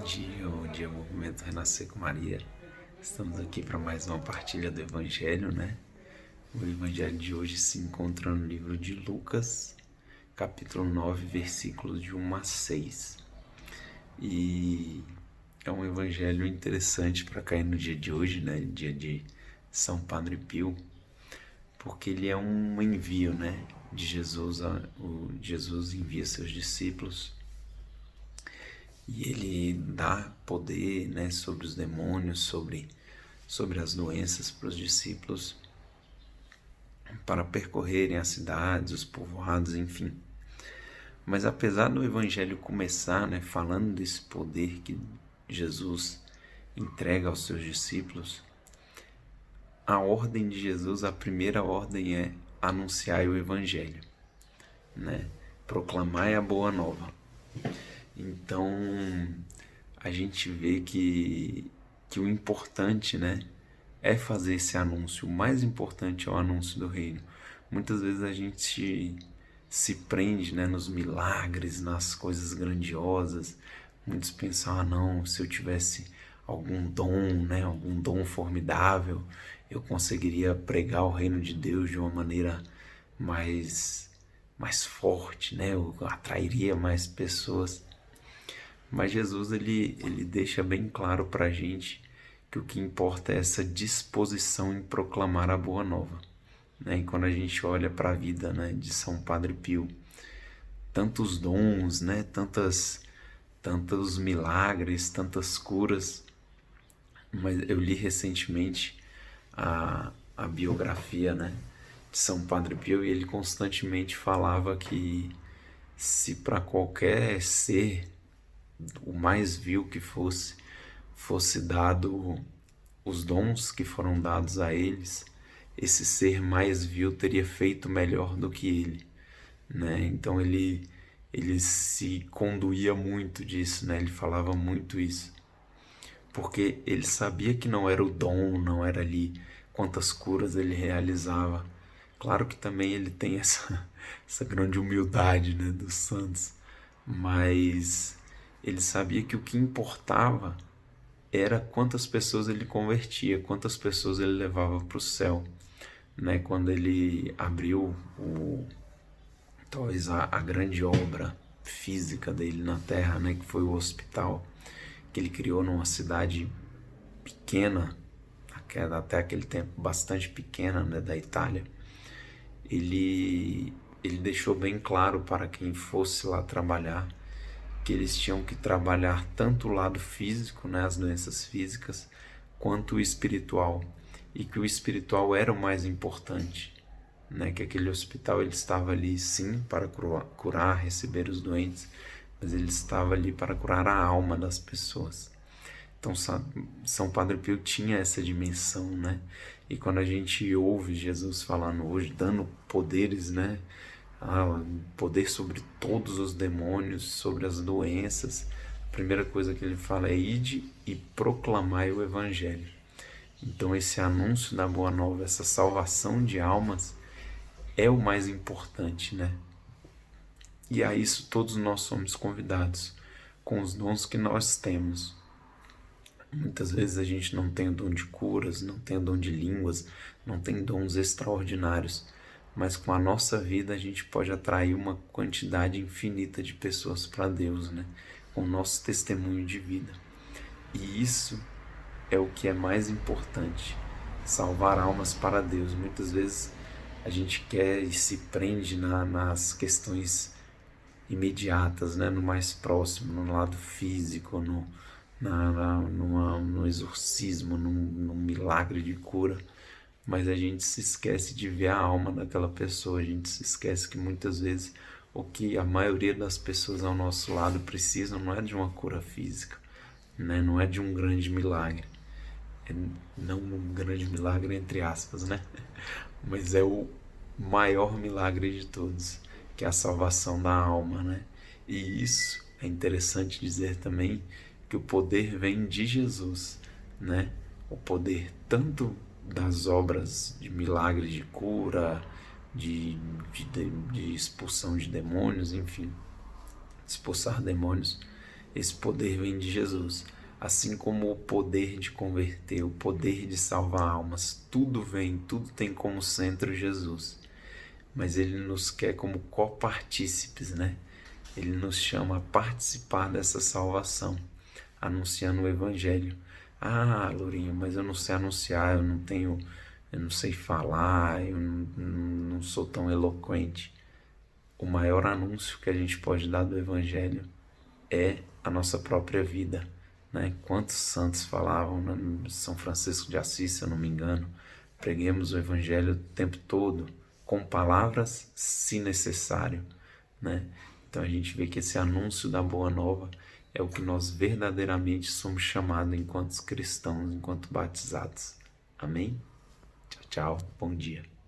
Bom dia, Movimento Renascer com Maria. Estamos aqui para mais uma partilha do Evangelho, né? O Evangelho de hoje se encontra no livro de Lucas, capítulo 9, versículos de 1 a 6. E é um Evangelho interessante para cair no dia de hoje, né? Dia de São Padre Pio, porque ele é um envio, né? De Jesus. Jesus envia seus discípulos e ele dá poder, né, sobre os demônios, sobre as doenças para os discípulos, para percorrerem as cidades, os povoados, enfim. Mas apesar do Evangelho começar, né, falando desse poder que Jesus entrega aos seus discípulos, a ordem de Jesus, a primeira ordem é anunciar o Evangelho, né? Proclamar a boa nova. Então, a gente vê que o importante, né, é fazer esse anúncio. O mais importante é o anúncio do reino. Muitas vezes a gente se prende, né, nos milagres, nas coisas grandiosas. Muitos pensam, não, se eu tivesse algum dom, né, algum dom formidável, eu conseguiria pregar o reino de Deus de uma maneira mais forte, né, eu atrairia mais pessoas. Mas Jesus ele deixa bem claro para a gente que o que importa é essa disposição em proclamar a boa nova, né? E quando a gente olha para a vida, né, de São Padre Pio, tantos dons, né, tantos milagres, tantas curas. Mas eu li recentemente a biografia, né, de São Padre Pio, e ele constantemente falava que se para qualquer ser, o mais vil que fosse dado os dons que foram dados a eles, esse ser mais vil teria feito melhor do que ele, né? Então ele se conduía muito disso, né? Ele falava muito isso, porque ele sabia que não era o dom, não era ali quantas curas ele realizava. Claro que também ele tem essa grande humildade, né, dos santos, mas ele sabia que o que importava era quantas pessoas ele convertia, quantas pessoas ele levava para o céu, né? Quando ele abriu talvez a grande obra física dele na Terra, né, que foi o hospital que ele criou numa cidade pequena, até aquele tempo bastante pequena, né, da Itália. Ele deixou bem claro para quem fosse lá trabalhar que eles tinham que trabalhar tanto o lado físico, né, as doenças físicas, quanto o espiritual, e que o espiritual era o mais importante, né, que aquele hospital ele estava ali sim para curar, receber os doentes, mas ele estava ali para curar a alma das pessoas. Então São Padre Pio tinha essa dimensão, né? E quando a gente ouve Jesus falando hoje, dando poderes, né? Poder sobre todos os demônios, sobre as doenças, a primeira coisa que ele fala é ide e proclamai o Evangelho. Então esse anúncio da Boa Nova, essa salvação de almas é o mais importante, né? E a isso todos nós somos convidados, com os dons que nós temos. Muitas vezes a gente não tem o dom de curas, não tem o dom de línguas, não tem dons extraordinários, mas com a nossa vida a gente pode atrair uma quantidade infinita de pessoas para Deus, né? Com o nosso testemunho de vida. E isso é o que é mais importante, salvar almas para Deus. Muitas vezes a gente quer e se prende nas questões imediatas, né? No mais próximo, no lado físico, no exorcismo, num milagre de cura, mas a gente se esquece de ver a alma daquela pessoa, a gente se esquece que muitas vezes o que a maioria das pessoas ao nosso lado precisam não é de uma cura física, né? Não é de um grande milagre, não um grande milagre entre aspas, né? Mas é o maior milagre de todos, que é a salvação da alma, né? E isso é interessante dizer também, que o poder vem de Jesus, né? O poder tanto das obras de milagres de cura, de expulsão de demônios, enfim, expulsar demônios, esse poder vem de Jesus. Assim como o poder de converter, o poder de salvar almas, tudo tem como centro Jesus. Mas ele nos quer como copartícipes, né? Ele nos chama a participar dessa salvação, anunciando o Evangelho. Ah, Lourinho, mas eu não sei anunciar, eu não sei falar, eu não sou tão eloquente. O maior anúncio que a gente pode dar do Evangelho é a nossa própria vida, né? Quantos santos falavam, né? São Francisco de Assis, se eu não me engano, preguemos o Evangelho o tempo todo, com palavras, se necessário, né? Então a gente vê que esse anúncio da Boa Nova é o que nós verdadeiramente somos chamados enquanto cristãos, enquanto batizados. Amém? Tchau, tchau. Bom dia.